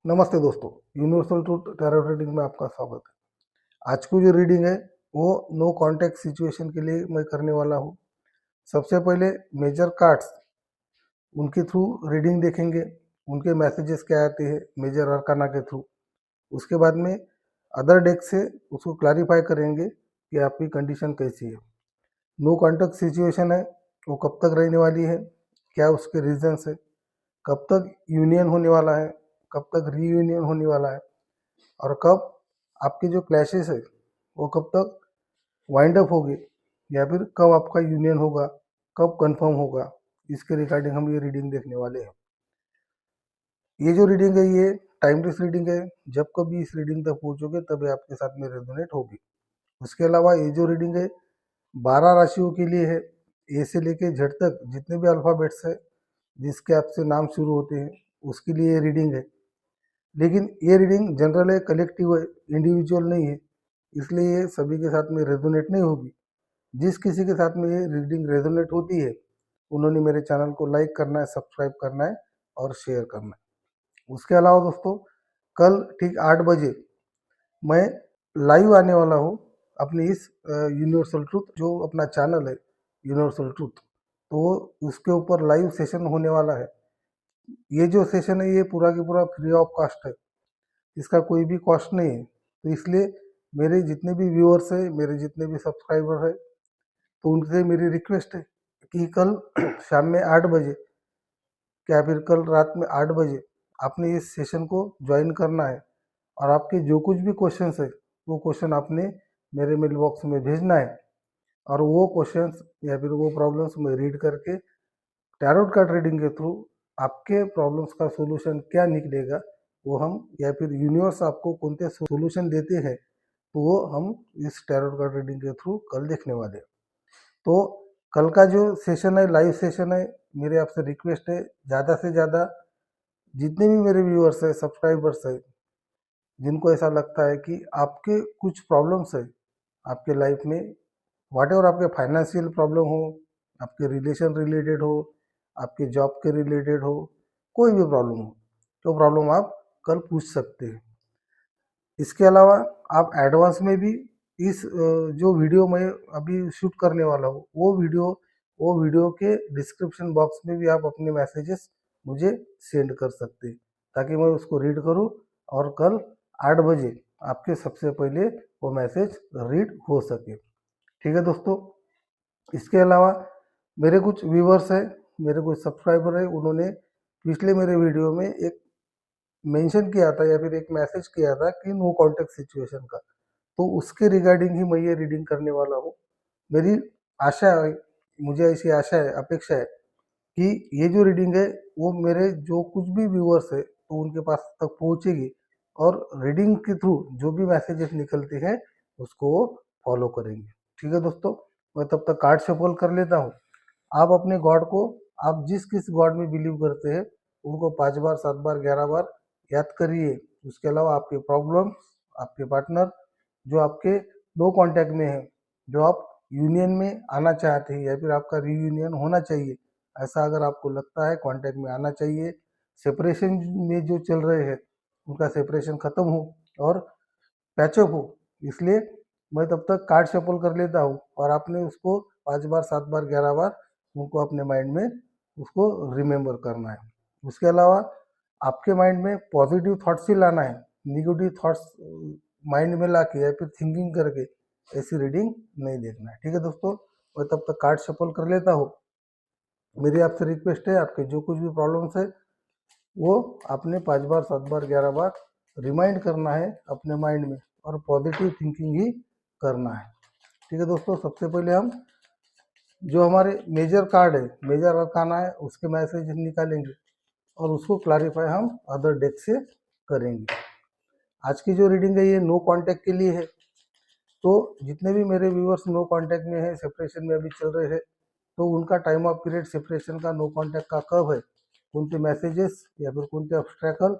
नमस्ते दोस्तों, universal truth tarot reading में आपका स्वागत है। आज की जो रीडिंग है वो नो कॉन्टैक्ट सिचुएशन के लिए मैं करने वाला हूँ। सबसे पहले मेजर कार्ड्स उनके थ्रू रीडिंग देखेंगे, उनके मैसेजेस क्या आते हैं मेजर अरकाना के थ्रू। उसके बाद में अदर डेक से उसको क्लैरिफाई करेंगे कि आपकी कंडीशन कैसी है। नो कॉन्टैक्ट सिचुएशन है वो कब तक रहने वाली है, क्या उसके रीजंस है, कब तक यूनियन होने वाला है, कब तक रीयूनियन होने वाला है, और कब आपके जो क्लैशेस है वो कब तक वाइंड अप होगी, या फिर कब आपका यूनियन होगा, कब कंफर्म होगा। इसके रिगार्डिंग हम ये रीडिंग देखने वाले हैं। ये जो रीडिंग है ये टाइमलेस रीडिंग है। जब कभी इस रीडिंग तक पहुंचोगे तभी आपके साथ में रेजोनेट होगी। उसके अलावा ये जो रीडिंग है 12 राशियों के लिए है। ए से लेके जेड तक जितने भी अल्फ़ाबेट्स है जिसके आपसे नाम शुरू होते हैं उसके लिए ये रीडिंग है। लेकिन ये रीडिंग जनरल है, कलेक्टिव है, इंडिविजुअल नहीं है, इसलिए ये सभी के साथ में रेजोनेट नहीं होगी। जिस किसी के साथ में ये रीडिंग रेजोनेट होती है उन्होंने मेरे चैनल को लाइक करना है, सब्सक्राइब करना है और शेयर करना है। उसके अलावा दोस्तों कल ठीक 8 बजे मैं लाइव आने वाला हूँ अपनी इस यूनिवर्सल ट्रूथ जो अपना चैनल है यूनिवर्सल ट्रूथ, तो उसके ऊपर लाइव सेशन होने वाला है। ये जो सेशन है ये पूरा की पूरा फ्री ऑफ कॉस्ट है, इसका कोई भी कॉस्ट नहीं है। तो इसलिए मेरे जितने भी व्यूअर्स है, मेरे जितने भी सब्सक्राइबर है, तो उनसे मेरी रिक्वेस्ट है कि कल शाम में 8 बजे या फिर कल रात में 8 बजे आपने इस सेशन को ज्वाइन करना है। और आपके जो कुछ भी क्वेश्चंस है वो क्वेश्चन आपने मेरे मेल बॉक्स में भेजना है, और वो क्वेश्चंस या फिर वो प्रॉब्लम्स मैं रीड करके टैरोट कार्ड रीडिंग के थ्रू आपके प्रॉब्लम्स का सोल्यूशन क्या निकलेगा वो हम, या फिर यूनिवर्स आपको कौन से सोल्यूशन देते हैं तो वो हम इस टैरोट कार्ड रीडिंग के थ्रू कल देखने वाले हैं। तो कल का जो सेशन है लाइव सेशन है, मेरे आपसे रिक्वेस्ट है ज़्यादा से ज़्यादा जितने भी मेरे व्यूअर्स है सब्सक्राइबर्स है जिनको ऐसा लगता है कि आपके कुछ प्रॉब्लम्स है आपके लाइफ में, वाट एवर आपके फाइनेंशियल प्रॉब्लम हो, आपके रिलेशन रिलेटेड हो, आपके जॉब के रिलेटेड हो, कोई भी प्रॉब्लम हो तो प्रॉब्लम आप कल पूछ सकते हैं। इसके अलावा आप एडवांस में भी इस जो वीडियो मैं अभी शूट करने वाला हूँ वो वीडियो के डिस्क्रिप्शन बॉक्स में भी आप अपने मैसेजेस मुझे सेंड कर सकते हैं ताकि मैं उसको रीड करूँ और कल 8 बजे आपके सबसे पहले वो मैसेज रीड हो सके। ठीक है दोस्तों। इसके अलावा मेरे कुछ व्यूवर्स हैं, मेरे कुछ सब्सक्राइबर हैं, उन्होंने पिछले मेरे वीडियो में एक मेंशन किया था या फिर एक मैसेज किया था कि नो कॉन्टेक्ट सिचुएशन का, तो उसके रिगार्डिंग ही मैं ये रीडिंग करने वाला हूँ। मेरी आशा है, मुझे ऐसी आशा है, अपेक्षा है कि ये जो रीडिंग है वो मेरे जो कुछ भी व्यूअर्स है तो उनके पास तक पहुँचेगी, और रीडिंग के थ्रू जो भी मैसेजेस निकलते हैं उसको वो फॉलो करेंगे। ठीक है दोस्तों, मैं तब तक कार्ड शफल कर लेता हूँ। आप अपने गॉड को, आप जिस किस गॉड में बिलीव करते हैं उनको 5 बार 7 बार 11 बार याद करिए। उसके अलावा आपके प्रॉब्लम्स, आपके पार्टनर जो आपके नो कांटेक्ट में है, जो आप यूनियन में आना चाहते हैं या फिर आपका रीयूनियन होना चाहिए, ऐसा अगर आपको लगता है कांटेक्ट में आना चाहिए, सेपरेशन में जो चल रहे हैं उनका सेपरेशन खत्म हो और पैचअप हो, इसलिए मैं तब तक कार्ड शफल कर लेता हूँ और आपने उसको 5 बार 7 बार 11 बार उनको अपने माइंड में उसको रिमेम्बर करना है। उसके अलावा आपके माइंड में पॉजिटिव थॉट्स ही लाना है, निगेटिव थॉट्स माइंड में ला के या फिर थिंकिंग करके ऐसी रीडिंग नहीं देखना है। ठीक है दोस्तों, मैं तब तक कार्ड शफल कर लेता हूँ। मेरी आपसे रिक्वेस्ट है आपके जो कुछ भी प्रॉब्लम्स है वो आपने 5 बार 7 बार 11 बार रिमाइंड करना है अपने माइंड में, और पॉजिटिव थिंकिंग ही करना है। ठीक है दोस्तों, सबसे पहले हम जो हमारे मेजर कार्ड है, मेजर अरकाना है, उसके मैसेज निकालेंगे और उसको क्लैरिफाई हम अदर डेक से करेंगे। आज की जो रीडिंग है ये नो कांटेक्ट के लिए है। तो जितने भी मेरे व्यूअर्स नो कांटेक्ट में है, सेपरेशन में अभी चल रहे हैं, तो उनका टाइम ऑफ पीरियड सेपरेशन का, नो कांटेक्ट का कब है, कौन से मैसेजेस या फिर कौन से ऑब्स्ट्रैकल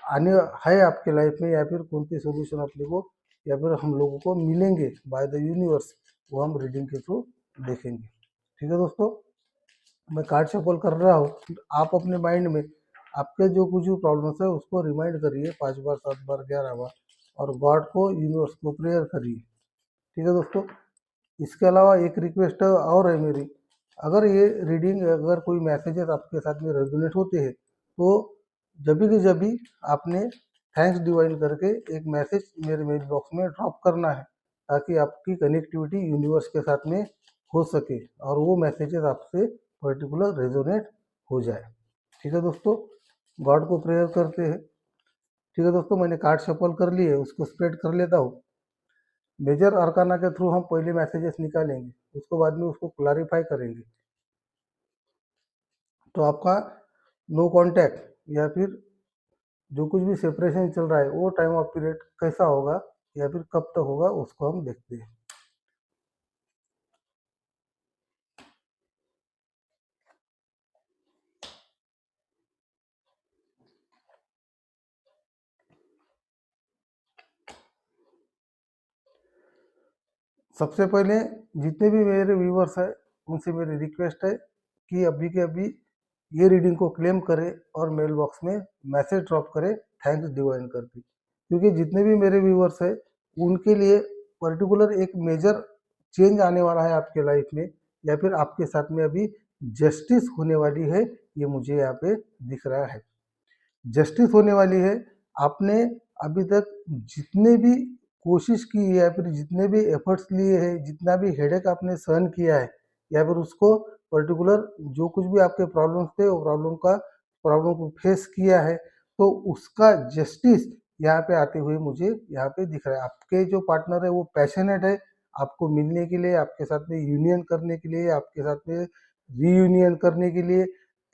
आने है आपके लाइफ में, या फिर कौन से सोल्यूशन अपने को या फिर हम लोगों को मिलेंगे बाय द यूनिवर्स, वो हम रीडिंग के थ्रू देखेंगे। ठीक है दोस्तों, मैं कार्ड शफल कर रहा हूँ, आप अपने माइंड में आपके जो कुछ भी प्रॉब्लम्स है उसको रिमाइंड करिए 5 बार 7 बार 11 बार, और गॉड को यूनिवर्स को प्रेयर करिए। ठीक है दोस्तों। इसके अलावा एक रिक्वेस्ट और है मेरी, अगर ये रीडिंग, अगर कोई मैसेजेस आपके साथ में रेजोनेट होते हैं तो जब भी आपने थैंक्स डिवाइन करके एक मैसेज मेरे मेल बॉक्स में ड्रॉप करना है, ताकि आपकी कनेक्टिविटी यूनिवर्स के साथ में हो सके और वो मैसेजेस आपसे पर्टिकुलर रेजोनेट हो जाए। ठीक है दोस्तों, गॉड को प्रेयर करते हैं। ठीक है दोस्तों, मैंने कार्ड शफल कर लिए, उसको स्प्रेड कर लेता हूँ। मेजर अरकाना के थ्रू हम पहले मैसेजेस निकालेंगे, उसको बाद में उसको क्लैरिफाई करेंगे। तो आपका नो कांटेक्ट या फिर जो कुछ भी सेपरेशन चल रहा है वो टाइम ऑफ पीरियड कैसा होगा या फिर कब तक होगा, उसको हम देखते हैं। सबसे पहले जितने भी मेरे व्यूवर्स हैं उनसे मेरी रिक्वेस्ट है कि अभी के अभी ये रीडिंग को क्लेम करें और मेल बॉक्स में मैसेज ड्रॉप करें थैंक्स डिवाइन करके, क्योंकि जितने भी मेरे व्यूवर्स हैं उनके लिए पर्टिकुलर एक मेजर चेंज आने वाला है आपके लाइफ में, या फिर आपके साथ में अभी जस्टिस होने वाली है, ये मुझे यहाँ पे दिख रहा है। जस्टिस होने वाली है। आपने अभी तक जितने भी कोशिश की है या फिर जितने भी एफर्ट्स लिए हैं, जितना भी हेडेक आपने सहन किया है, या फिर उसको पर्टिकुलर जो कुछ भी आपके प्रॉब्लम्स थे वो प्रॉब्लम को फेस किया है, तो उसका जस्टिस यहाँ पे आते हुए मुझे यहाँ पे दिख रहा है। आपके जो पार्टनर है वो पैशनेट है आपको मिलने के लिए, आपके साथ में यूनियन करने के लिए, आपके साथ में रीयूनियन करने के लिए।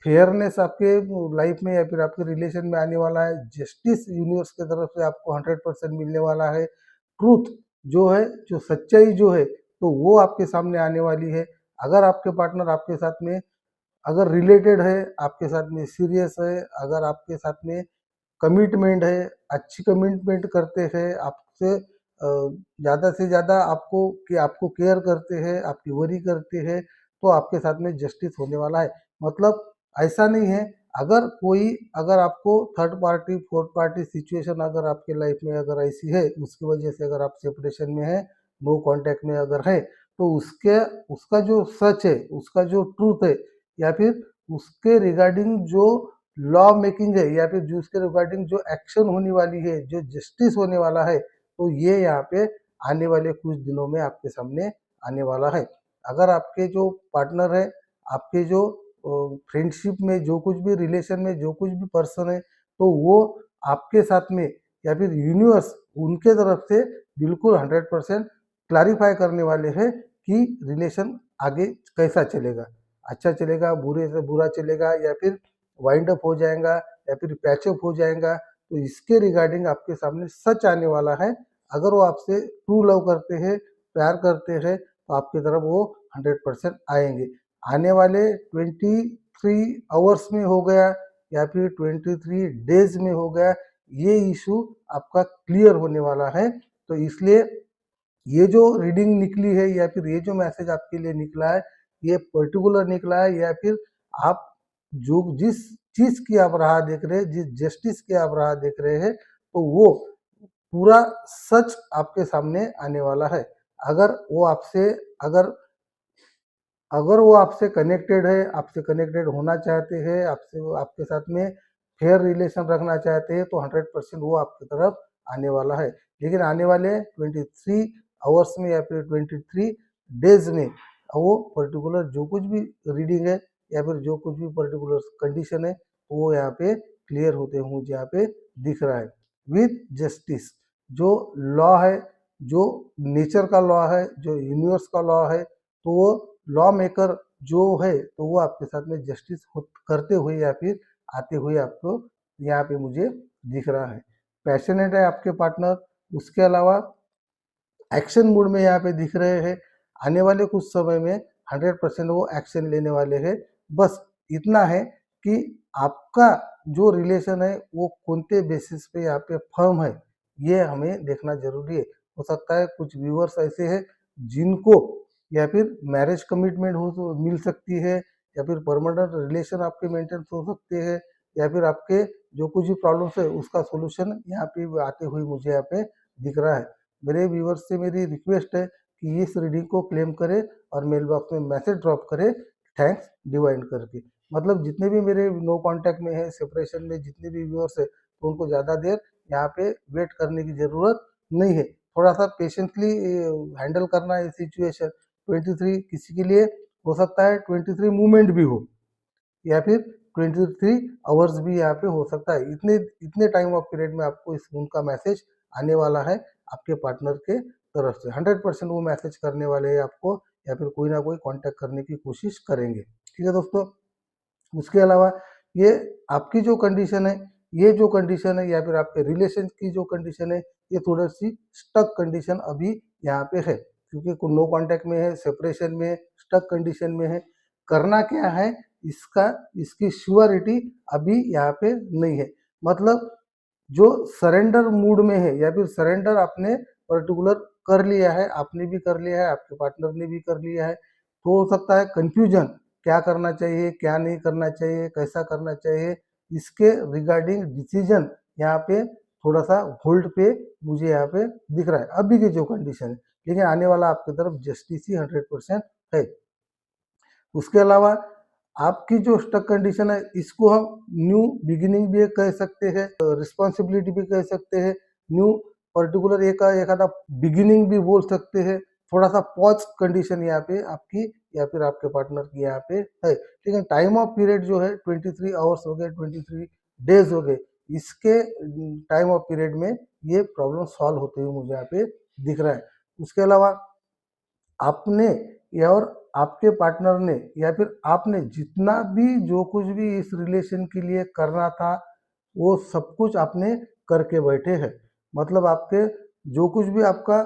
फेयरनेस आपके लाइफ में या फिर आपके रिलेशन में आने वाला है। जस्टिस यूनिवर्स की तरफ से आपको 100% मिलने वाला है। ट्रूथ जो है, जो सच्चाई जो है, तो वो आपके सामने आने वाली है। अगर आपके पार्टनर आपके साथ में अगर रिलेटेड है, आपके साथ में सीरियस है, अगर आपके साथ में कमिटमेंट है, अच्छी कमिटमेंट करते हैं आपसे, ज़्यादा से ज़्यादा आपको केयर करते हैं, आपकी वरी करते हैं, तो आपके साथ में जस्टिस होने वाला है। मतलब ऐसा नहीं है, अगर आपको third party fourth party situation अगर आपके लाइफ में अगर ऐसी है, उसकी वजह से अगर आप सेपरेशन में है, नो कांटेक्ट में अगर है, तो उसका जो सच है, उसका जो ट्रूथ है, या फिर उसके रिगार्डिंग जो लॉ मेकिंग है, या फिर जो उसके रिगार्डिंग जो एक्शन होने वाली है, जो जस्टिस होने वाला है, तो ये यहाँ पे आने वाले कुछ दिनों में आपके सामने आने वाला है। अगर आपके जो पार्टनर है, आपके जो फ्रेंडशिप में जो कुछ भी रिलेशन में जो कुछ भी पर्सन है, तो वो आपके साथ में या फिर यूनिवर्स उनके तरफ से बिल्कुल 100% क्लैरिफाई करने वाले हैं कि रिलेशन आगे कैसा चलेगा, अच्छा चलेगा, बुरे से बुरा चलेगा, या फिर वाइंड अप हो जाएगा, या फिर पैचअप हो जाएगा। तो इसके रिगार्डिंग आपके सामने सच आने वाला है। अगर वो आपसे ट्रू लव करते हैं, प्यार करते हैं, तो आपकी तरफ वो 100% आएंगे। आने वाले 23 आवर्स में हो गया या फिर 23 डेज में हो गया, ये इशू आपका क्लियर होने वाला है। तो इसलिए ये जो रीडिंग निकली है या फिर ये जो मैसेज आपके लिए निकला है, ये पर्टिकुलर निकला है, या फिर आप जो जिस चीज की आप राह देख रहे हैं, जिस जस्टिस की आप राह देख रहे हैं, तो वो पूरा सच आपके सामने आने वाला है। अगर वो आपसे अगर अगर वो आपसे कनेक्टेड है, आपसे कनेक्टेड होना चाहते हैं, आपसे आपके साथ में फेयर रिलेशन रखना चाहते हैं, तो 100% वो आपकी तरफ आने वाला है। लेकिन आने वाले 23 आवर्स में या फिर 23 डेज में वो पर्टिकुलर जो कुछ भी रीडिंग है या फिर जो कुछ भी पर्टिकुलर कंडीशन है, वो यहाँ पे क्लियर होते हुए मुझे यहाँ पे दिख रहा है। विथ जस्टिस जो लॉ है, जो नेचर का लॉ है, जो यूनिवर्स का लॉ है, तो वो लॉ मेकर जो है, तो वो आपके साथ में जस्टिस करते हुए या फिर आते हुए आपको यहाँ पे मुझे दिख रहा है। पैशनेट है आपके पार्टनर, उसके अलावा एक्शन मूड में यहाँ पे दिख रहे हैं। आने वाले कुछ समय में 100% वो एक्शन लेने वाले हैं। बस इतना है कि आपका जो रिलेशन है वो कौनते बेसिस पे यहाँ पे फर्म है, ये हमें देखना जरूरी है। हो सकता है कुछ व्यूअर्स ऐसे हैं जिनको या फिर मैरिज कमिटमेंट हो तो मिल सकती है, या फिर परमानेंट रिलेशन आपके मेंटेन हो सकते हैं, या फिर आपके जो कुछ भी प्रॉब्लम्स है उसका सॉल्यूशन यहाँ पे आते हुए मुझे यहाँ पे दिख रहा है। मेरे व्यूअर्स से मेरी रिक्वेस्ट है कि इस रीडिंग को क्लेम करें और मेल बॉक्स में मैसेज ड्रॉप करें थैंक्स डिवाइन करके। मतलब जितने भी मेरे नो कांटेक्ट में है, सेपरेशन में जितने भी व्यूअर्स है, तो उनको ज़्यादा देर यहाँ पे वेट करने की ज़रूरत नहीं है। थोड़ा सा पेशेंटली हैंडल करना है सिचुएशन। 23 किसी के लिए हो सकता है 23 मूवमेंट भी हो या फिर 23 आवर्स भी यहाँ पे हो सकता है। इतने इतने टाइम ऑफ पीरियड में आपको इस उनका मैसेज आने वाला है आपके पार्टनर के तरफ से। 100% वो मैसेज करने वाले हैं आपको या फिर कोई ना कोई कांटेक्ट करने की कोशिश करेंगे। ठीक है दोस्तों। उसके अलावा ये आपकी जो कंडीशन है, ये जो कंडीशन है या फिर आपके रिलेशन की जो कंडीशन है, ये थोड़ी सी स्टक कंडीशन अभी यहाँ पे है, क्योंकि नो कांटेक्ट में है, सेपरेशन में है, स्टक कंडीशन में है। करना क्या है इसका, इसकी श्योरिटी अभी यहाँ पे नहीं है। मतलब जो सरेंडर मूड में है या फिर सरेंडर आपने पर्टिकुलर कर लिया है, आपने भी कर लिया है, आपके पार्टनर ने भी कर लिया है, तो हो सकता है कंफ्यूजन क्या करना चाहिए, क्या नहीं करना चाहिए, कैसा करना चाहिए, इसके रिगार्डिंग डिसीजन यहाँ पे थोड़ा सा होल्ड पे मुझे यहाँ पे दिख रहा है अभी की जो कंडीशन है। लेकिन आने वाला आपकी तरफ जस्टिस ही 100% है। उसके अलावा आपकी जो स्टक कंडीशन है इसको हम न्यू बिगिनिंग भी कह सकते हैं, रिस्पॉन्सिबिलिटी भी कह सकते हैं, न्यू पर्टिकुलर एक आधा बिगिनिंग भी बोल सकते हैं। थोड़ा सा पॉज कंडीशन यहाँ पे आपकी या फिर आपके पार्टनर की यहाँ पे है। लेकिन टाइम ऑफ पीरियड जो है 23 आवर्स हो गए, 23 डेज हो गए, इसके टाइम ऑफ पीरियड में ये प्रॉब्लम सॉल्व होते हुए मुझे यहाँ पे दिख रहा है। उसके अलावा आपने या और आपके पार्टनर ने या फिर आपने जितना भी जो कुछ भी इस रिलेशन के लिए करना था वो सब कुछ आपने करके बैठे हैं। मतलब आपके जो कुछ भी आपका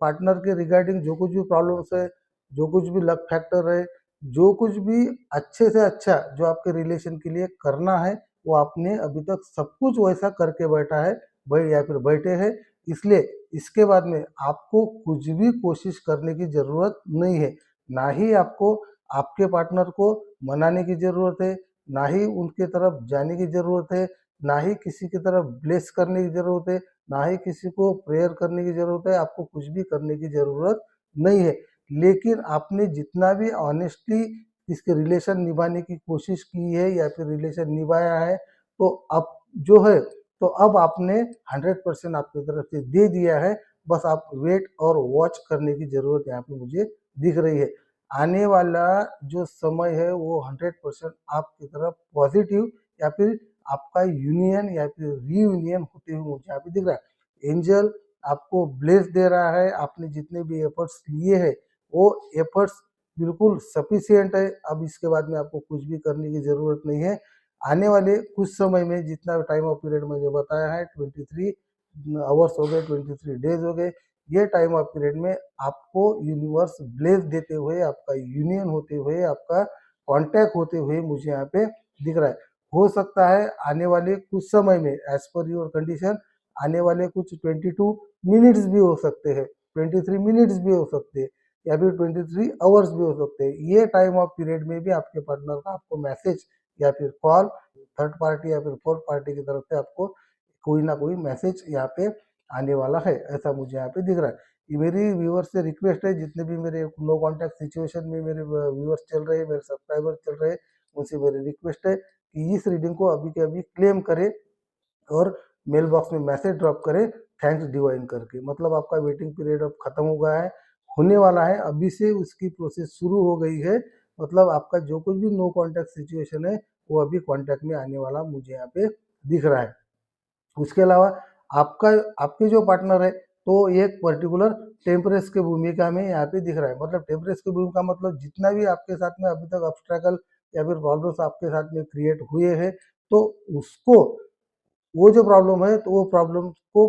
पार्टनर के रिगार्डिंग जो कुछ भी प्रॉब्लम्स है, जो कुछ भी लक फैक्टर है, जो कुछ भी अच्छे से अच्छा जो आपके रिलेशन के लिए करना है, वो आपने अभी तक सब कुछ वैसा करके बैठा है भाई या फिर बैठे हैं। इसलिए इसके बाद में आपको कुछ भी कोशिश करने की ज़रूरत नहीं है। ना ही आपको आपके पार्टनर को मनाने की ज़रूरत है, ना ही उनके तरफ जाने की ज़रूरत है, ना ही किसी की तरफ ब्लेस करने की ज़रूरत है, ना ही किसी को प्रेयर करने की ज़रूरत है। आपको कुछ भी करने की ज़रूरत नहीं है। लेकिन आपने जितना भी ऑनेस्टली इसके रिलेशन निभाने की कोशिश की है या फिर रिलेशन निभाया है, तो अब जो है तो अब आपने 100% आपकी तरफ से दे दिया है। बस आप वेट और वॉच करने की ज़रूरत यहाँ पे मुझे दिख रही है। आने वाला जो समय है वो 100% आपकी तरफ पॉजिटिव या फिर आपका यूनियन या फिर रीयूनियन होते हुए मुझे यहाँ पे दिख रहा है। एंजल आपको ब्लेस दे रहा है। आपने जितने भी एफर्ट्स लिए हैं वो एफर्ट्स बिल्कुल सफिशियंट है। अब इसके बाद में आपको कुछ भी करने की ज़रूरत नहीं है। आने वाले कुछ समय में जितना टाइम ऑफ पीरियड मैंने बताया है 23 आवर्स हो गए, 23 डेज हो गए, ये टाइम ऑफ पीरियड में आपको यूनिवर्स ब्लेस देते हुए, आपका यूनियन होते हुए, आपका कांटेक्ट होते हुए मुझे यहाँ पे दिख रहा है। हो सकता है आने वाले कुछ समय में एज पर योर कंडीशन आने वाले कुछ 22 मिनट्स भी हो सकते हैं, 23 मिनट्स भी हो सकते हैं या फिर 23 आवर्स भी हो सकते हैं। ये टाइम ऑफ पीरियड में भी आपके पार्टनर का आपको मैसेज या फिर कॉल थर्ड पार्टी या फिर फोर्थ पार्टी की तरफ से आपको कोई ना कोई मैसेज यहाँ पे आने वाला है, ऐसा मुझे यहाँ पे दिख रहा है। ये मेरी व्यूअर्स से रिक्वेस्ट है, जितने भी मेरे नो कांटेक्ट सिचुएशन में मेरे व्यूअर्स चल रहे हैं, मेरे सब्सक्राइबर चल रहे हैं, उनसे मेरी रिक्वेस्ट है कि इस रीडिंग को अभी के अभी क्लेम करें और मेल बॉक्स में मैसेज ड्रॉप करें थैंक्स डिवाइन करके। मतलब आपका वेटिंग पीरियड अब खत्म हो गया है, होने वाला है, अभी से उसकी प्रोसेस शुरू हो गई है। मतलब आपका जो कुछ भी नो कांटेक्ट सिचुएशन है वो अभी कांटेक्ट में आने वाला मुझे यहाँ पे दिख रहा है। उसके अलावा आपका आपके जो पार्टनर है तो एक पर्टिकुलर टेम्परेस की भूमिका में यहाँ पे दिख रहा है। मतलब टेम्परेस की भूमिका मतलब जितना भी आपके साथ में अभी तक ऑब्स्ट्रकल या फिर प्रॉब्लम्स आपके साथ में क्रिएट हुए हैं, तो उसको वो जो प्रॉब्लम है तो वो प्रॉब्लम को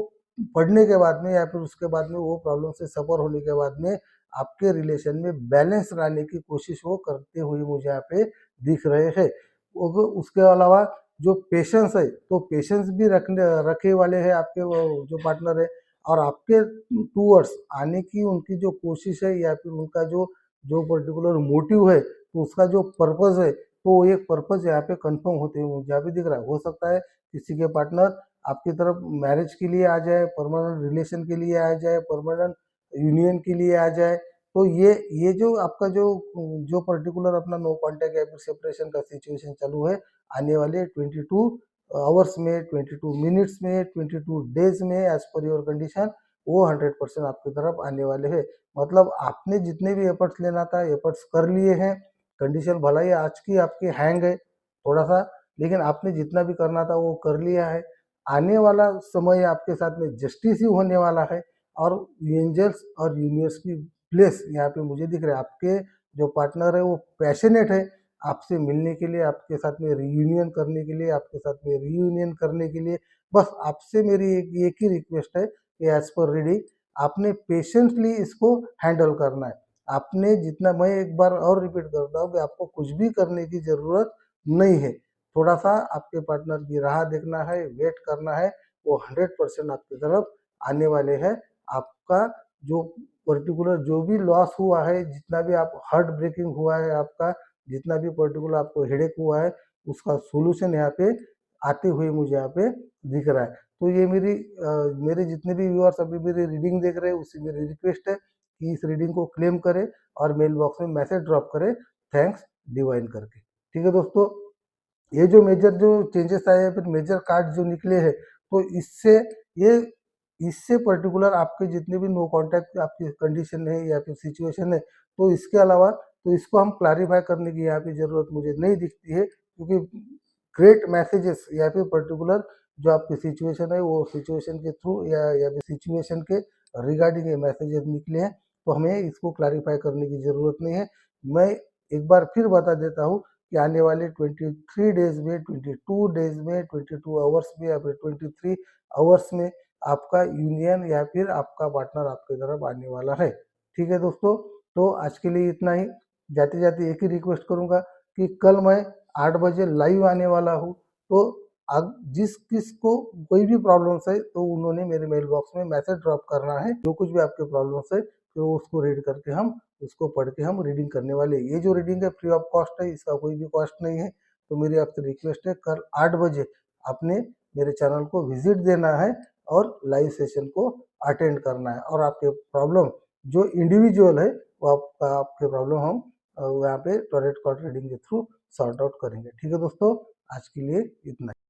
पढ़ने के बाद में या फिर उसके बाद में वो प्रॉब्लम से सफ़र होने के बाद में आपके रिलेशन में बैलेंस लाने की कोशिश वो करते हुए मुझे यहाँ पे दिख रहे हैं। उसके अलावा जो पेशेंस है तो पेशेंस भी रखे वाले हैं आपके वो जो पार्टनर है, और आपके टूवर्ड्स आने की उनकी जो कोशिश है या फिर उनका जो जो पर्टिकुलर मोटिव है, तो उसका जो पर्पज़ है तो वो एक पर्पज यहाँ पे कंफर्म होते हुए मुझे यहाँ पे दिख रहा है। हो सकता है किसी के पार्टनर आपकी तरफ मैरिज के लिए आ जाए, परमानेंट रिलेशन के लिए आ जाए, परमानेंट यूनियन के लिए आ जाए। तो ये जो आपका जो पर्टिकुलर अपना नो कॉन्टैक्ट या फिर सेपरेशन का सिचुएशन चालू है, आने वाले 22 आवर्स में, 22 मिनट्स में, 22 डेज में एज पर योर कंडीशन वो 100% आपकी तरफ आने वाले हैं। मतलब आपने जितने भी एफर्ट्स लेना था एफर्ट्स कर लिए हैं। कंडीशन भला ही आज की आपकी हैंग है थोड़ा सा, लेकिन आपने जितना भी करना था वो कर लिया है। आने वाला समय आपके साथ में जस्टिस ही होने वाला है। और एंजल्स और यूनिवर्स की प्लेस यहाँ पे मुझे दिख रहा है। आपके जो पार्टनर है वो पैशनेट है आपसे मिलने के लिए, आपके साथ में रियूनियन करने के लिए, आपके साथ में रियूनियन करने के लिए। बस आपसे मेरी एक ही रिक्वेस्ट है कि एज पर रीडिंग आपने पेशेंटली इसको हैंडल करना है। आपने जितना, मैं एक बार और रिपीट करता हूँ कि आपको कुछ भी करने की जरूरत नहीं है। थोड़ा सा आपके पार्टनर की राह देखना है, वेट करना है, वो 100% आपकी तरफ आने वाले हैं। आपका जो पर्टिकुलर जो भी लॉस हुआ है, जितना भी आप हार्ट ब्रेकिंग हुआ है आपका, जितना भी पर्टिकुलर आपको हेडेक हुआ है, उसका सोल्यूशन यहाँ पे आते हुए मुझे यहाँ पे दिख रहा है। तो ये मेरे जितने भी व्यूअर्स अभी मेरी रीडिंग देख रहे हैं, उससे मेरी रिक्वेस्ट है कि इस रीडिंग को क्लेम करें और मेल बॉक्स में मैसेज ड्रॉप करें थैंक्स डिवाइन करके। ठीक है दोस्तों, ये जो मेजर जो चेंजेस आए हैं, फिर मेजर कार्ड जो निकले हैं, तो ये इससे पर्टिकुलर आपके जितने भी नो कांटेक्ट आपकी कंडीशन है या फिर सिचुएशन है, तो इसके अलावा तो इसको हम क्लैरिफाई करने की यहाँ पे ज़रूरत मुझे नहीं दिखती है, क्योंकि ग्रेट मैसेजेस या फिर पर्टिकुलर जो आपकी सिचुएशन है वो सिचुएशन के थ्रू या फिर सिचुएशन के रिगार्डिंग ये मैसेजेस निकले हैं, तो हमें इसको क्लैरिफाई करने की ज़रूरत नहीं है। मैं एक बार फिर बता देता हूँ कि आने वाले 23 डेज में, 22 डेज में, 22 आवर्स में या फिर 23 आवर्स में आपका यूनियन या फिर आपका पार्टनर आपकी तरफ आने वाला है। ठीक है दोस्तों, तो आज के लिए इतना ही। जाते जाते एक ही रिक्वेस्ट करूंगा कि कल मैं 8 बजे लाइव आने वाला हूँ, तो जिस किस को कोई भी प्रॉब्लम्स है तो उन्होंने मेरे मेल बॉक्स में मैसेज ड्रॉप करना है। जो कुछ भी आपके प्रॉब्लम्स है तो उसको रीड करके हम उसको पढ़ के हम रीडिंग करने वाले। ये जो रीडिंग है फ्री ऑफ कॉस्ट है, इसका कोई भी कॉस्ट नहीं है। तो मेरी आपसे रिक्वेस्ट है कल 8 बजे आपने मेरे चैनल को विजिट देना है और लाइव सेशन को अटेंड करना है, और आपके प्रॉब्लम जो इंडिविजुअल है वो आपके प्रॉब्लम हम यहाँ पे टॉरेट कार्ड रीडिंग के थ्रू सॉर्ट आउट करेंगे। ठीक है दोस्तों, आज के लिए इतना ही।